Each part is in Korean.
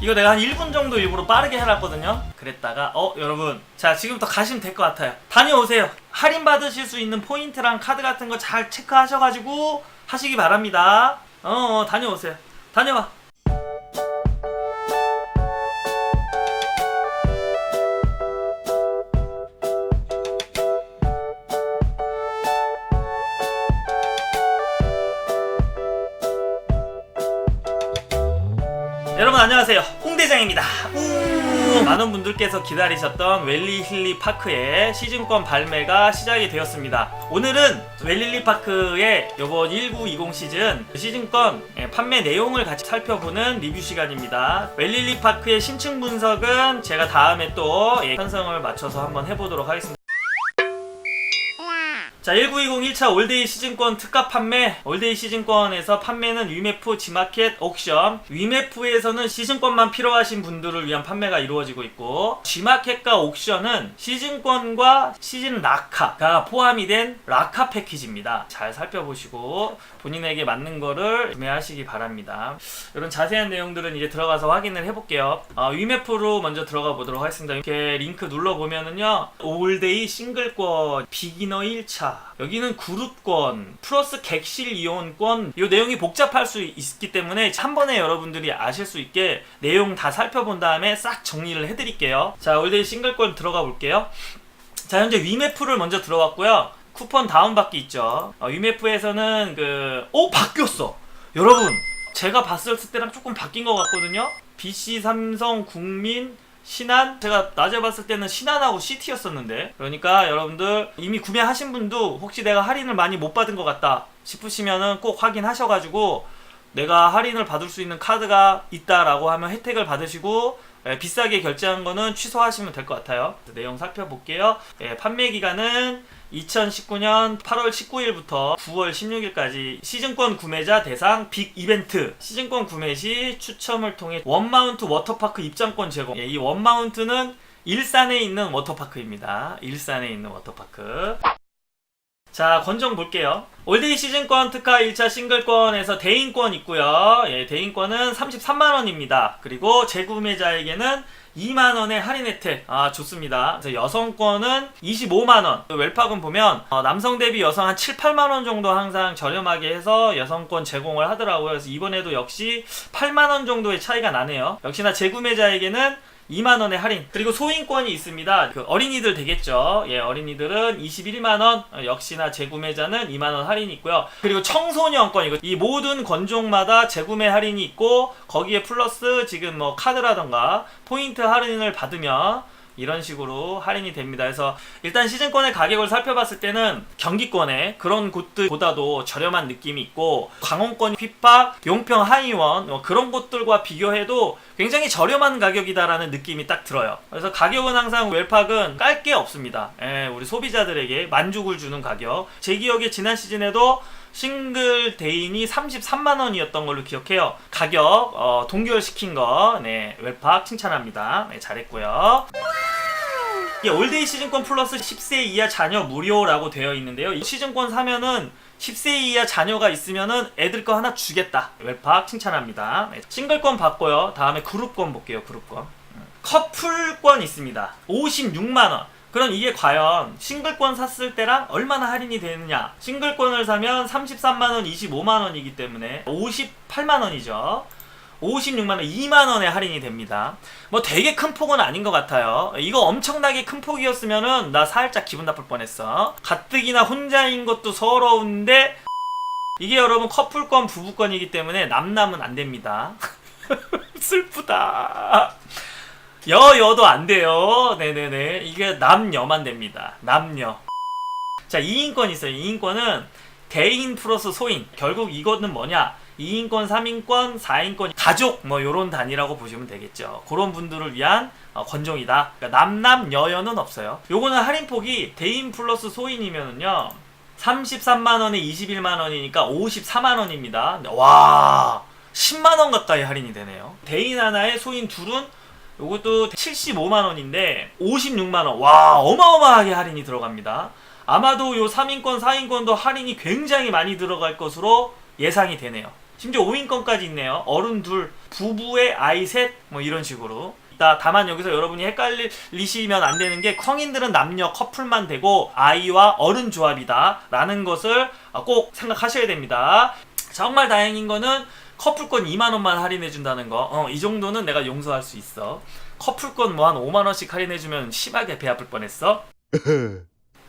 이거 내가 한 1분 정도 일부러 빠르게 해놨거든요. 그랬다가 여러분 자 지금부터 가시면 될 것 같아요. 다녀오세요. 할인 받으실 수 있는 포인트랑 카드 같은 거 잘 체크하셔가지고 하시기 바랍니다. 다녀오세요. 다녀와. 여러분 안녕하세요, 홍대장입니다. 많은 분들께서 기다리셨던 웰리힐리 파크의 시즌권 발매가 시작이 되었습니다. 오늘은 웰리힐리 파크의 이번 1920 시즌권 판매 내용을 같이 살펴보는 리뷰 시간입니다. 웰리힐리 파크의 심층 분석은 제가 다음에 또 편성을 맞춰서 한번 해보도록 하겠습니다. 자, 1920 1차 올데이 시즌권 특가 판매. 올데이 시즌권에서 판매는 위메프, 지마켓, 옥션. 위메프에서는 시즌권만 필요하신 분들을 위한 판매가 이루어지고 있고, 지마켓과 옥션은 시즌권과 시즌 라카가 포함이 된 라카 패키지입니다. 잘 살펴보시고 본인에게 맞는 거를 구매하시기 바랍니다. 이런 자세한 내용들은 이제 들어가서 확인을 해볼게요. 위메프로 먼저 들어가 보도록 하겠습니다. 이렇게 링크 눌러보면은요, 올데이 싱글권, 비기너 1차, 여기는 그룹권, 플러스 객실 이용권, 이 내용이 복잡할 수 있기 때문에 한 번에 여러분들이 아실 수 있게 내용 다 살펴본 다음에 싹 정리를 해드릴게요. 자, 올데이 싱글권 들어가 볼게요. 자, 현재 위메프를 먼저 들어왔고요. 쿠폰 다운받기 있죠. 위메프에서는 바뀌었어! 여러분, 제가 봤을 때랑 조금 바뀐 것 같거든요. BC, 삼성, 국민, 신한? 제가 낮에 봤을 때는 신한하고 CT였었는데, 그러니까 여러분들 이미 구매하신 분도 혹시 내가 할인을 많이 못 받은 것 같다 싶으시면은 꼭 확인하셔가지고 내가 할인을 받을 수 있는 카드가 있다라고 하면 혜택을 받으시고, 비싸게 결제한 거는 취소하시면 될 것 같아요. 내용 살펴볼게요. 판매 기간은 2019년 8월 19일부터 9월 16일까지 시즌권 구매자 대상 빅 이벤트. 시즌권 구매 시 추첨을 통해 원마운트 워터파크 입장권 제공. 이 원마운트는 일산에 있는 워터파크입니다. 일산에 있는 워터파크. 자, 권정 볼게요. 올데이 시즌권 특가 1차 싱글권에서 대인권 있고요. 대인권은 33만원입니다. 그리고 재구매자에게는 2만원의 할인 혜택. 좋습니다. 그래서 여성권은 25만원. 웰팍은 보면 남성 대비 여성 한 7, 8만원 정도 항상 저렴하게 해서 여성권 제공을 하더라고요. 그래서 이번에도 역시 8만원 정도의 차이가 나네요. 역시나 재구매자에게는 2만원의 할인. 그리고 소인권이 있습니다. 어린이들 되겠죠. 어린이들은 21만원. 역시나 재구매자는 2만원 할인이 있고요. 그리고 청소년권, 이 모든 권종마다 재구매 할인이 있고, 거기에 플러스 지금 카드라던가 포인트 할인을 받으면 이런 식으로 할인이 됩니다. 그래서 일단 시즌권의 가격을 살펴봤을 때는 경기권의 그런 곳들보다도 저렴한 느낌이 있고, 강원권, 휘파, 용평, 하이원 그런 곳들과 비교해도 굉장히 저렴한 가격이다라는 느낌이 딱 들어요. 그래서 가격은 항상 웰팍은 깔 게 없습니다. 우리 소비자들에게 만족을 주는 가격. 제 기억에 지난 시즌에도 싱글 대인이 33만원이었던 걸로 기억해요. 가격 동결시킨 거 웰팍 칭찬합니다. 잘했고요. 올데이 시즌권 플러스 10세 이하 자녀 무료라고 되어 있는데요. 이 시즌권 사면은 10세 이하 자녀가 있으면은 애들 거 하나 주겠다. 웰팍 칭찬합니다. 싱글권 받고요. 다음에 그룹권 볼게요. 그룹권. 커플권 있습니다. 56만원. 그럼 이게 과연 싱글권 샀을 때랑 얼마나 할인이 되느냐? 싱글권을 사면 33만원, 25만원이기 때문에 58만원이죠. 56만원, 2만원의 할인이 됩니다. 되게 큰 폭은 아닌 것 같아요. 이거 엄청나게 큰 폭이었으면은 나 살짝 기분 나쁠 뻔했어. 가뜩이나 혼자인 것도 서러운데, 이게 여러분 커플권, 부부권이기 때문에 남남은 안 됩니다. 슬프다. 여도 안 돼요. 네네네. 이게 남녀만 됩니다. 남녀. 자, 2인권 있어요. 2인권은 대인 플러스 소인. 결국 이거는 뭐냐? 2인권, 3인권, 4인권, 가족 요런 단위라고 보시면 되겠죠. 그런 분들을 위한 권종이다. 그러니까 남남 여여는 없어요. 요거는 할인폭이 대인 플러스 소인이면은요 33만원에 21만원이니까 54만원입니다. 와, 10만원 가까이 할인이 되네요. 대인 하나에 소인 둘은 요것도 75만원인데 56만원. 와, 어마어마하게 할인이 들어갑니다. 아마도 요 3인권, 4인권도 할인이 굉장히 많이 들어갈 것으로 예상이 되네요. 심지어 5인권까지 있네요. 어른 둘, 부부의 아이 셋, 뭐 이런 식으로. 다만 여기서 여러분이 헷갈리시면 안 되는 게 성인들은 남녀 커플만 되고 아이와 어른 조합이다 라는 것을 꼭 생각하셔야 됩니다. 정말 다행인 거는 커플권 2만원만 할인해준다는 거. 이 정도는 내가 용서할 수 있어. 커플권 뭐 한 5만원씩 할인해주면 심하게 배 아플 뻔했어.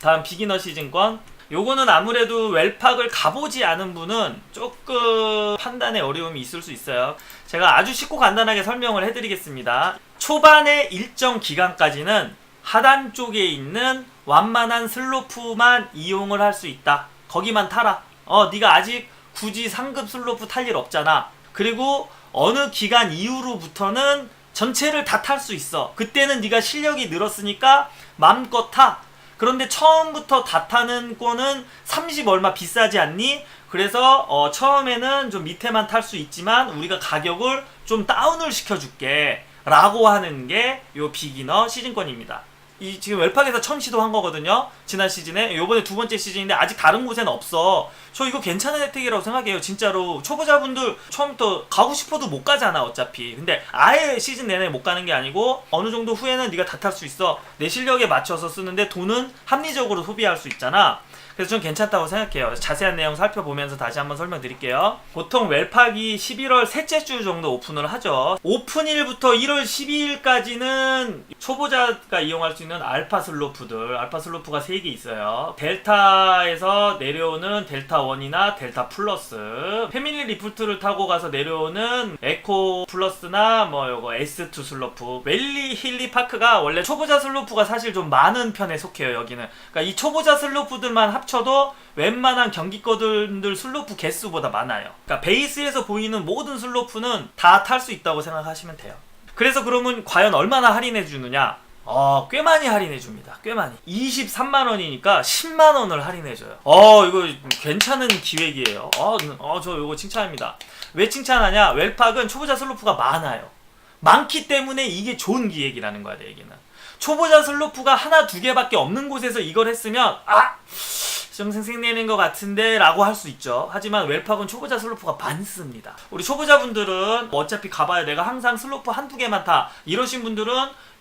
다음 비기너 시즌권. 요거는 아무래도 웰팍을 가보지 않은 분은 조금 판단에 어려움이 있을 수 있어요. 제가 아주 쉽고 간단하게 설명을 해드리겠습니다. 초반의 일정 기간까지는 하단 쪽에 있는 완만한 슬로프만 이용을 할 수 있다. 거기만 타라. 네가 아직 굳이 상급 슬로프 탈 일 없잖아. 그리고 어느 기간 이후로부터는 전체를 다 탈 수 있어. 그때는 네가 실력이 늘었으니까 마음껏 타. 그런데 처음부터 다 타는 거는 30 얼마 비싸지 않니? 그래서 처음에는 좀 밑에만 탈 수 있지만 우리가 가격을 좀 다운을 시켜줄게 라고 하는 게 요 비기너 시즌권입니다. 지금 웰팍에서 처음 시도한 거거든요. 지난 시즌에. 요번에 두 번째 시즌인데 아직 다른 곳에는 없어. 저 이거 괜찮은 혜택이라고 생각해요. 진짜로 초보자분들 처음부터 가고 싶어도 못 가잖아 어차피. 근데 아예 시즌 내내 못 가는 게 아니고 어느 정도 후에는 네가 다 탈 수 있어. 내 실력에 맞춰서 쓰는데 돈은 합리적으로 소비할 수 있잖아. 그래서 좀 괜찮다고 생각해요. 자세한 내용 살펴보면서 다시 한번 설명드릴게요. 보통 웰팍이 11월 셋째 주 정도 오픈을 하죠. 오픈일부터 1월 12일까지는 초보자가 이용할 수 있는 알파 슬로프들, 알파 슬로프가 3개 있어요. 델타에서 내려오는 델타 1이나 델타 플러스, 패밀리 리프트를 타고 가서 내려오는 에코 플러스나 뭐 요거 S2 슬로프, 웰리 힐리 파크가 원래 초보자 슬로프가 사실 좀 많은 편에 속해요. 여기는. 그러니까 이 초보자 슬로프들만 합쳐도 웬만한 경기권들 슬로프 개수보다 많아요. 그러니까 베이스에서 보이는 모든 슬로프는 다 탈 수 있다고 생각하시면 돼요. 그래서 그러면 과연 얼마나 할인해 주느냐? 꽤 많이 할인해 줍니다. 꽤 많이. 23만원이니까 10만원을 할인해 줘요. 이거 괜찮은 기획이에요. 저 이거 칭찬합니다. 왜 칭찬하냐? 웰팍은 초보자 슬로프가 많아요. 많기 때문에 이게 좋은 기획이라는 거야, 내 얘기는. 초보자 슬로프가 하나 두 개밖에 없는 곳에서 이걸 했으면 좀 생색내는 것 같은데 라고 할 수 있죠. 하지만 웰팍은 초보자 슬로프가 많습니다. 우리 초보자분들은 어차피 가봐야 내가 항상 슬로프 한두 개만 타 이러신 분들은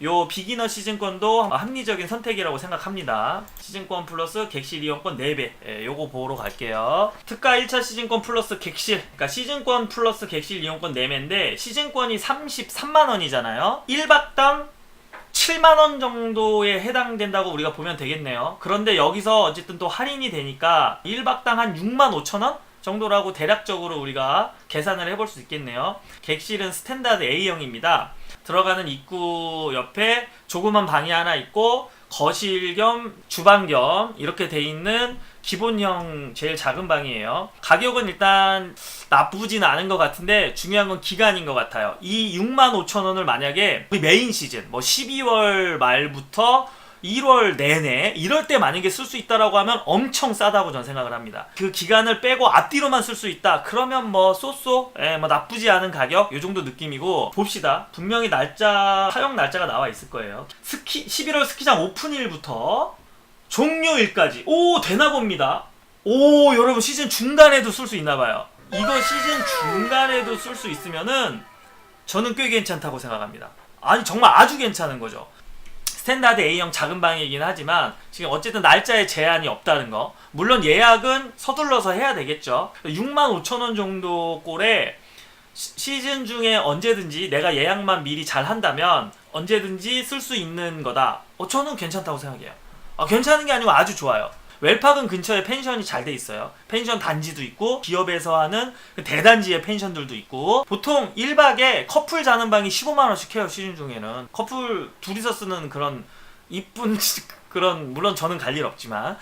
요 비기너 시즌권도 합리적인 선택이라고 생각합니다. 시즌권 플러스 객실 이용권 4배. 요거 보러 갈게요. 특가 1차 시즌권 플러스 객실, 그러니까 시즌권 플러스 객실 이용권 4배인데 시즌권이 33만원이잖아요 1박당 7만원 정도에 해당된다고 우리가 보면 되겠네요. 그런데 여기서 어쨌든 또 할인이 되니까 1박당 한 65,000원 정도라고 대략적으로 우리가 계산을 해볼 수 있겠네요. 객실은 스탠다드 A형입니다. 들어가는 입구 옆에 조그만 방이 하나 있고 거실 겸 주방 겸 이렇게 돼 있는 기본형 제일 작은 방이에요. 가격은 일단 나쁘진 않은 것 같은데 중요한 건 기간인 것 같아요. 이 65,000원을 만약에 메인 시즌 12월 말부터 1월 내내 이럴 때 만약에 쓸 수 있다라고 하면 엄청 싸다고 저는 생각을 합니다. 그 기간을 빼고 앞뒤로만 쓸 수 있다 그러면 쏘쏘 나쁘지 않은 가격 요 정도 느낌이고, 봅시다. 분명히 사용 날짜가 나와 있을 거예요. 11월 스키장 오픈일부터 종료일까지 되나 봅니다. 여러분 시즌 중간에도 쓸 수 있나봐요. 이거 시즌 중간에도 쓸 수 있으면은 저는 꽤 괜찮다고 생각합니다. 아니 정말 아주 괜찮은 거죠. 스탠다드 A형 작은 방이긴 하지만 지금 어쨌든 날짜에 제한이 없다는 거. 물론 예약은 서둘러서 해야 되겠죠. 65,000원 정도 꼴에 시즌 중에 언제든지 내가 예약만 미리 잘 한다면 언제든지 쓸 수 있는 거다. 저는 괜찮다고 생각해요. 괜찮은 게 아니고 아주 좋아요. 웰팍은 근처에 펜션이 잘 돼 있어요. 펜션 단지도 있고 기업에서 하는 대단지의 펜션들도 있고, 보통 1박에 커플 자는 방이 15만원씩 해요. 시즌 중에는 커플 둘이서 쓰는 그런 이쁜 그런, 물론 저는 갈 일 없지만.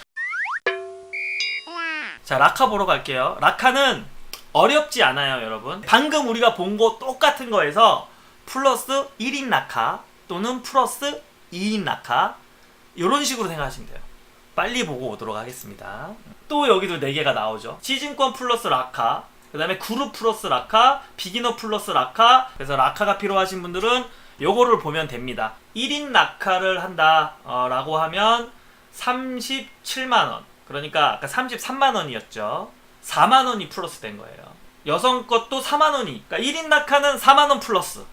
자, 라카 보러 갈게요. 라카는 어렵지 않아요, 여러분. 방금 우리가 본 거 똑같은 거에서 플러스 1인 라카 또는 플러스 2인 라카 이런 식으로 생각하시면 돼요. 빨리 보고 오도록 하겠습니다. 또 여기도 4개가 나오죠. 시즌권 플러스 라카, 그 다음에 그룹 플러스 라카, 비기너 플러스 라카. 그래서 라카가 필요하신 분들은 요거를 보면 됩니다. 1인 라카를 한다 라고 하면 37만원, 그러니까 아까 33만원이었죠 4만원이 플러스 된 거예요. 여성 것도 4만원이, 그러니까 1인 낙하는 4만원 플러스,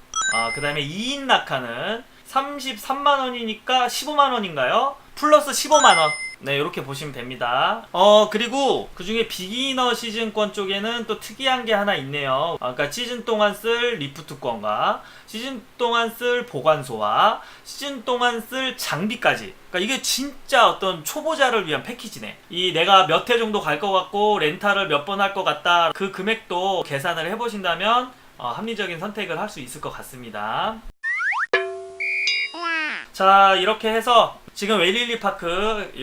그 다음에 2인 낙하는 33만원이니까 15만원인가요? 플러스 15만원. 네, 이렇게 보시면 됩니다. 그리고 그 중에 비기너 시즌권 쪽에는 또 특이한 게 하나 있네요. 그러니까 시즌 동안 쓸 리프트권과 시즌 동안 쓸 보관소와 시즌 동안 쓸 장비까지. 그러니까 이게 진짜 어떤 초보자를 위한 패키지네. 이 내가 몇 회 정도 갈 것 같고 렌탈을 몇 번 할 것 같다. 그 금액도 계산을 해보신다면 합리적인 선택을 할 수 있을 것 같습니다. 자, 이렇게 해서 지금 웨일리파크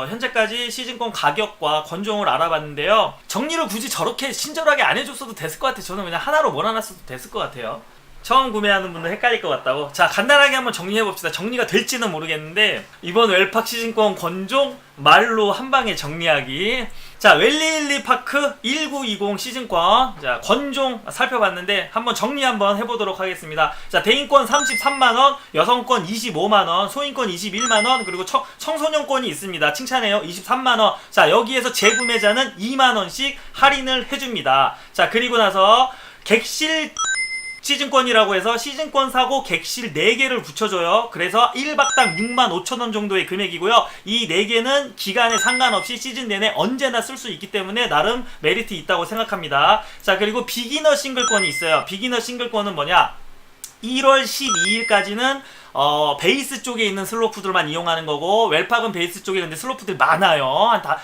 현재까지 시즌권 가격과 권종을 알아봤는데요. 정리를 굳이 저렇게 친절하게 안 해줬어도 됐을 것 같아요. 저는 그냥 하나로 몰아놨어도 됐을 것 같아요. 처음 구매하는 분들 헷갈릴 것 같다고. 자, 간단하게 한번 정리해봅시다. 정리가 될지는 모르겠는데 이번 웰팍 시즌권 권종 말로 한방에 정리하기. 자, 웰리일리파크 1920 시즌권, 자, 권종 살펴봤는데 한번 정리 한번 해보도록 하겠습니다. 자, 대인권 33만원, 여성권 25만원, 소인권 21만원, 그리고 청소년권이 있습니다. 칭찬해요. 23만원. 자, 여기에서 재구매자는 2만원씩 할인을 해줍니다. 자, 그리고 나서 객실 시즌권이라고 해서 시즌권 사고 객실 4개를 붙여줘요. 그래서 1박당 65,000원 정도의 금액이고요. 이 4개는 기간에 상관없이 시즌 내내 언제나 쓸 수 있기 때문에 나름 메리트 있다고 생각합니다. 자, 그리고 비기너 싱글권이 있어요. 비기너 싱글권은 뭐냐? 1월 12일까지는 베이스 쪽에 있는 슬로프들만 이용하는 거고, 웰팍은 베이스 쪽에 근데 슬로프들이 많아요.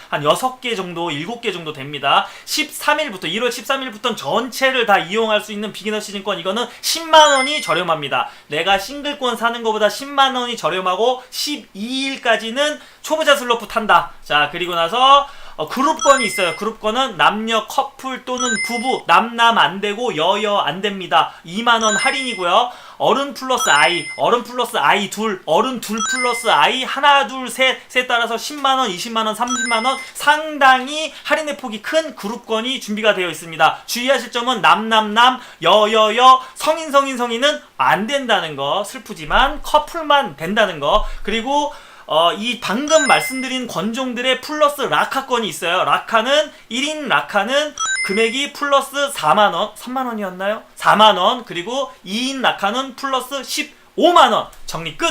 한 6개 정도, 7개 정도 됩니다. 13일부터, 1월 13일부터는 전체를 다 이용할 수 있는 비기너 시즌권, 이거는 10만원이 저렴합니다. 내가 싱글권 사는 것보다 10만원이 저렴하고 12일까지는 초보자 슬로프 탄다. 자, 그리고 나서 그룹권이 있어요. 그룹권은 남녀 커플 또는 부부, 남남 안되고 여여 안됩니다. 2만원 할인이고요. 어른 플러스 아이, 어른 플러스 아이 둘, 어른 둘 플러스 아이 하나 둘셋에 따라서 10만원, 20만원, 30만원 상당히 할인의 폭이 큰 그룹권이 준비가 되어 있습니다. 주의하실 점은 남남남, 여여여, 성인은 안된다는 거, 슬프지만 커플만 된다는 거. 그리고 이 방금 말씀드린 권종들의 플러스 라카권이 있어요. 라카는 1인 라카는 금액이 플러스 4만원, 3만원이었나요? 4만원. 그리고 2인 라카는 플러스 15만원. 정리 끝!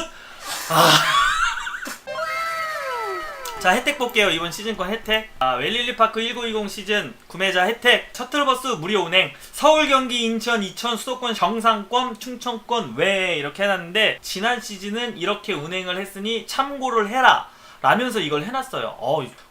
자, 혜택 볼게요. 이번 시즌권 혜택. 웰릴리파크 1920 시즌 구매자 혜택. 셔틀버스 무료 운행. 서울, 경기, 인천, 이천 수도권 정상권, 충청권 외 이렇게 해놨는데 지난 시즌은 이렇게 운행을 했으니 참고를 해라 라면서 이걸 해놨어요.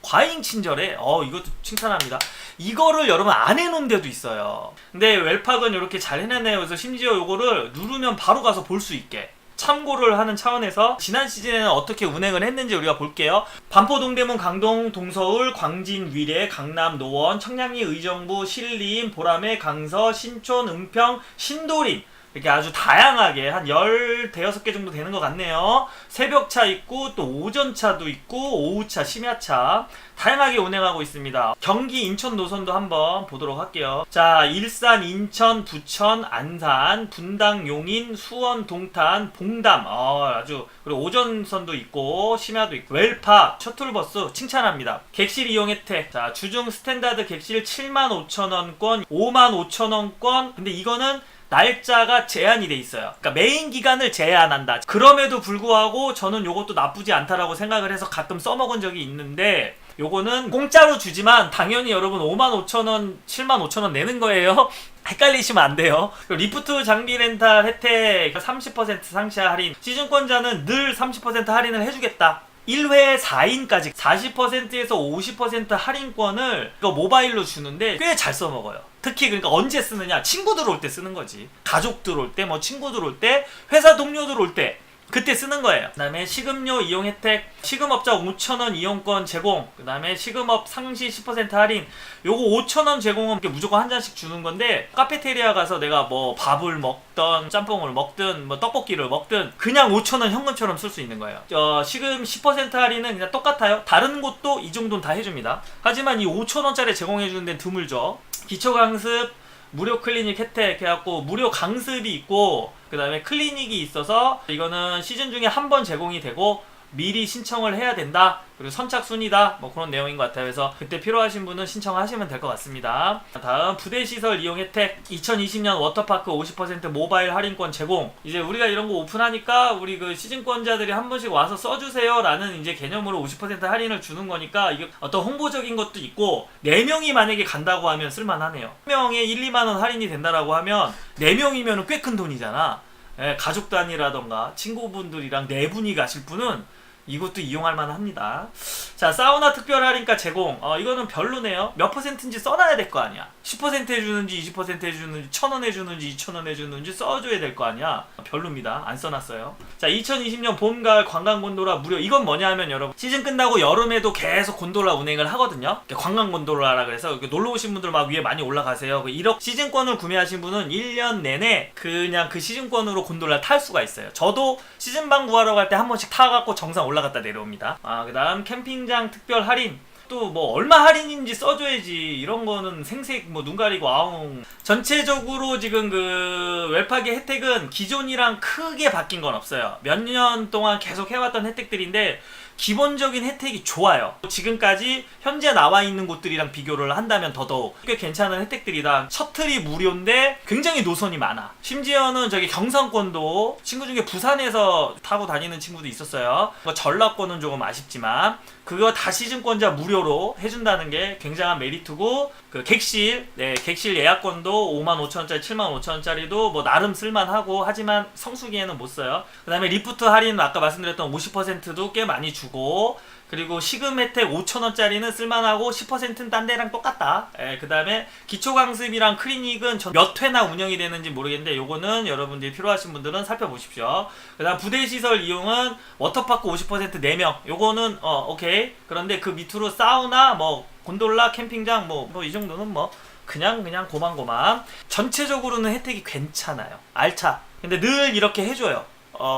과잉 친절해. 이것도 칭찬합니다. 이거를 여러분 안 해놓은 데도 있어요. 근데 웰팍은 이렇게 잘 해놨네요. 그래서 심지어 이거를 누르면 바로 가서 볼 수 있게 참고를 하는 차원에서 지난 시즌에는 어떻게 운행을 했는지 우리가 볼게요. 반포, 동대문, 강동, 동서울, 광진, 위례, 강남, 노원, 청량리, 의정부, 신림, 보라매, 강서, 신촌, 은평, 신도림 이렇게 아주 다양하게 한 16개 정도 되는 것 같네요. 새벽차 있고 또 오전차도 있고 오후차, 심야차 다양하게 운행하고 있습니다. 경기, 인천 노선도 한번 보도록 할게요. 자, 일산, 인천, 부천, 안산, 분당, 용인, 수원, 동탄, 봉담 아주 그리고 오전선도 있고 심야도 있고 웰팍 셔틀버스 칭찬합니다. 객실 이용 혜택. 자, 주중 스탠다드 객실 75,000원권, 55,000원권. 근데 이거는 날짜가 제한이 돼 있어요. 그러니까 메인 기간을 제한한다. 그럼에도 불구하고 저는 요것도 나쁘지 않다라고 생각을 해서 가끔 써먹은 적이 있는데 요거는 공짜로 주지만 당연히 여러분 55,000원, 75,000원 내는 거예요. 헷갈리시면 안 돼요. 리프트 장비 렌탈 혜택 30% 상시 할인. 시즌권자는 늘 30% 할인을 해주겠다. 1회 4인까지 40%에서 50% 할인권을 이거 모바일로 주는데 꽤 잘 써먹어요. 특히 그러니까 언제 쓰느냐? 친구들 올 때 쓰는 거지. 가족들 올 때, 뭐 친구들 올 때, 회사 동료들 올 때 그때 쓰는 거예요. 그 다음에 식음료 이용 혜택, 식음업자 5,000원 이용권 제공, 그 다음에 식음업 상시 10% 할인. 요거 5,000원 제공은 무조건 한 잔씩 주는 건데 카페테리아 가서 내가 뭐 밥을 먹던 짬뽕을 먹든 뭐 떡볶이를 먹든 그냥 5,000원 현금처럼 쓸 수 있는 거예요. 식음 10% 할인은 그냥 똑같아요. 다른 곳도 이 정도는 다 해줍니다. 하지만 이 5,000원짜리 제공해주는 데는 드물죠. 기초강습 무료 클리닉 혜택 해갖고 무료 강습이 있고 그 다음에 클리닉이 있어서 이거는 시즌 중에 한 번 제공이 되고 미리 신청을 해야 된다. 그리고 선착순이다. 뭐 그런 내용인 것 같아요. 그래서 그때 필요하신 분은 신청하시면 될 것 같습니다. 다음 부대시설 이용 혜택 2020년 워터파크 50% 모바일 할인권 제공. 이제 우리가 이런 거 오픈하니까 우리 그 시즌권자들이 한 번씩 와서 써주세요 라는 이제 개념으로 50% 할인을 주는 거니까 이게 어떤 홍보적인 것도 있고 4명이 만약에 간다고 하면 쓸만하네요. 1명에 1, 2만원 할인이 된다라고 하면 4명이면 꽤 큰 돈이잖아. 예, 가족 단위라던가 친구분들이랑 4분이 가실 분은 이것도 이용할 만합니다. 자, 사우나 특별 할인가 제공. 이거는 별로네요. 몇 퍼센트인지 써놔야 될 거 아니야. 10% 해주는지 20% 해주는지 1,000원 해주는지 2,000원 해주는지 써줘야 될 거 아니야. 별로입니다. 안 써놨어요. 자, 2020년 봄, 가을 관광 곤돌라 무료. 이건 뭐냐 하면 여러분 시즌 끝나고 여름에도 계속 곤돌라 운행을 하거든요. 관광 곤돌라라 그래서 놀러 오신 분들 막 위에 많이 올라가세요. 1억 시즌권을 구매하신 분은 1년 내내 그냥 그 시즌권으로 곤돌라 탈 수가 있어요. 저도 시즌방 구하러 갈 때 한 번씩 타갖고 정상 올라갔다 내려옵니다. 그 다음 캠핑장 특별 할인. 또 뭐 얼마 할인인지 써줘야지. 이런 거는 생색 뭐 눈 가리고 아웅. 전체적으로 지금 그 웰파기 혜택은 기존이랑 크게 바뀐 건 없어요. 몇 년 동안 계속 해왔던 혜택들인데 기본적인 혜택이 좋아요. 지금까지 현재 나와 있는 곳들이랑 비교를 한다면 더더욱 꽤 괜찮은 혜택들이다. 셔틀이 무료인데 굉장히 노선이 많아. 심지어는 저기 경상권도 친구 중에 부산에서 타고 다니는 친구도 있었어요. 전라권은 조금 아쉽지만 그거 다 시즌권자 무료로 해준다는 게 굉장한 메리트고, 그 객실 예약권도 55,000원짜리 75,000원짜리도 뭐 나름 쓸만하고 하지만 성수기에는 못 써요. 그 다음에 리프트 할인 아까 말씀드렸던 50%도 꽤 많이 주고, 그리고 시금 혜택 5,000원짜리는 쓸만하고 10%는 딴 데랑 똑같다. 그 다음에 기초강습이랑 클리닉은 몇 회나 운영이 되는지 모르겠는데 요거는 여러분들이 필요하신 분들은 살펴보십시오. 그 다음 부대시설 이용은 워터파크 50% 4명 요거는 오케이. 그런데 그 밑으로 사우나 뭐 곤돌라 캠핑장 뭐 이 정도는 뭐 그냥 고만고만. 전체적으로는 혜택이 괜찮아요. 알차. 근데 늘 이렇게 해줘요.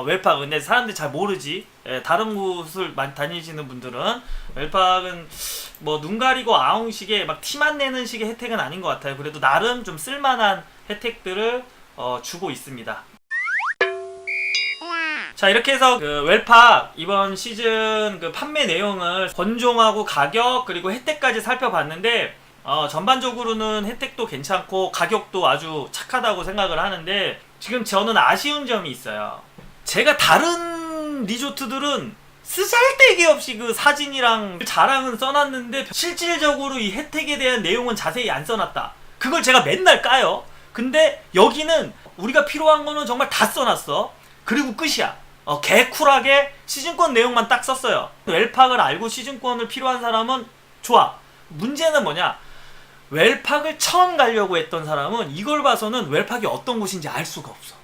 웰팍. 근데 사람들이 잘 모르지. 다른 곳을 많이 다니시는 분들은 웰팍은 뭐 눈 가리고 아웅식의 막 티만 내는 식의 혜택은 아닌 것 같아요. 그래도 나름 좀 쓸만한 혜택들을 주고 있습니다. 자, 이렇게 해서 그 웰팍 이번 시즌 그 판매 내용을 권종하고 가격 그리고 혜택까지 살펴봤는데 전반적으로는 혜택도 괜찮고 가격도 아주 착하다고 생각을 하는데, 지금 저는 아쉬운 점이 있어요. 제가 다른 리조트들은 쓰잘데기 없이 그 사진이랑 자랑은 써놨는데 실질적으로 이 혜택에 대한 내용은 자세히 안 써놨다. 그걸 제가 맨날 까요. 근데 여기는 우리가 필요한 거는 정말 다 써놨어. 그리고 끝이야. 개쿨하게 시즌권 내용만 딱 썼어요. 웰팍을 알고 시즌권을 필요한 사람은 좋아. 문제는 뭐냐, 웰팍을 처음 가려고 했던 사람은 이걸 봐서는 웰팍이 어떤 곳인지 알 수가 없어.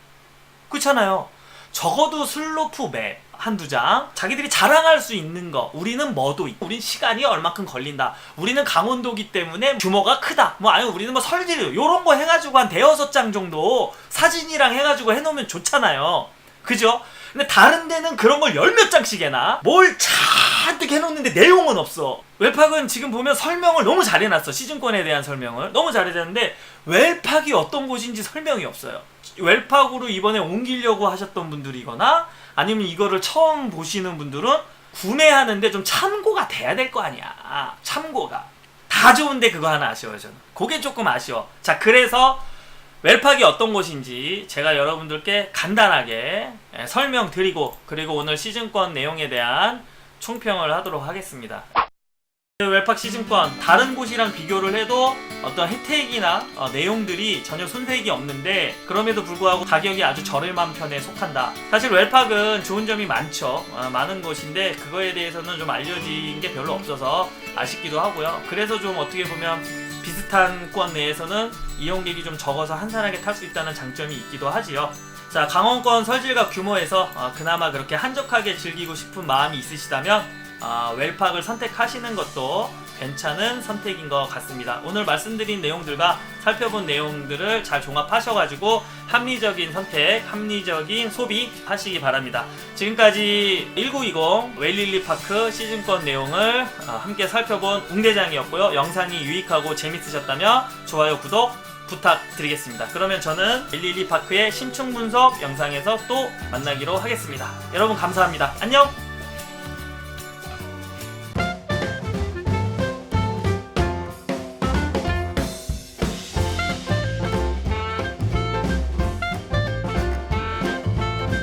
그렇잖아요. 적어도 슬로프 맵 한두 장, 자기들이 자랑할 수 있는 거, 우리는 뭐도 있고, 우린 시간이 얼마큼 걸린다, 우리는 강원도기 때문에 규모가 크다, 뭐 아니면 우리는 뭐 설질 요런 거 해가지고 한 5-6장 정도 사진이랑 해가지고 해놓으면 좋잖아요. 그죠? 근데 다른 데는 그런 걸 10몇 장씩 해놔. 뭘 잔뜩 해놓는데 내용은 없어. 웰팍은 지금 보면 설명을 너무 잘 해놨어. 시즌권에 대한 설명을 너무 잘 해놨는데 웰팍이 어떤 곳인지 설명이 없어요. 웰팍으로 이번에 옮기려고 하셨던 분들이거나 아니면 이거를 처음 보시는 분들은 구매하는데 좀 참고가 돼야 될 거 아니야. 참고가. 다 좋은데 그거 하나 아쉬워요, 저는. 그게 조금 아쉬워. 자, 그래서 웰팍이 어떤 곳인지 제가 여러분들께 간단하게 설명드리고, 그리고 오늘 시즌권 내용에 대한 총평을 하도록 하겠습니다. 웰팍 시즌권 다른 곳이랑 비교를 해도 어떤 혜택이나 내용들이 전혀 손색이 없는데, 그럼에도 불구하고 가격이 아주 저렴한 편에 속한다. 사실 웰팍은 좋은 점이 많죠. 많은 곳인데 그거에 대해서는 좀 알려진 게 별로 없어서 아쉽기도 하고요. 그래서 좀 어떻게 보면 비슷한 권 내에서는 이용객이 좀 적어서 한산하게 탈 수 있다는 장점이 있기도 하지요. 자, 강원권 설질과 규모에서 그나마 그렇게 한적하게 즐기고 싶은 마음이 있으시다면 웰팍을 선택하시는 것도 괜찮은 선택인 것 같습니다. 오늘 말씀드린 내용들과 살펴본 내용들을 잘 종합하셔가지고 합리적인 선택, 합리적인 소비 하시기 바랍니다. 지금까지 1920 웨일릴리파크 시즌권 내용을 함께 살펴본 웅대장이었고요. 영상이 유익하고 재밌으셨다면 좋아요, 구독 부탁드리겠습니다. 그러면 저는 웨일릴리파크의 심층 분석 영상에서 또 만나기로 하겠습니다. 여러분 감사합니다. 안녕!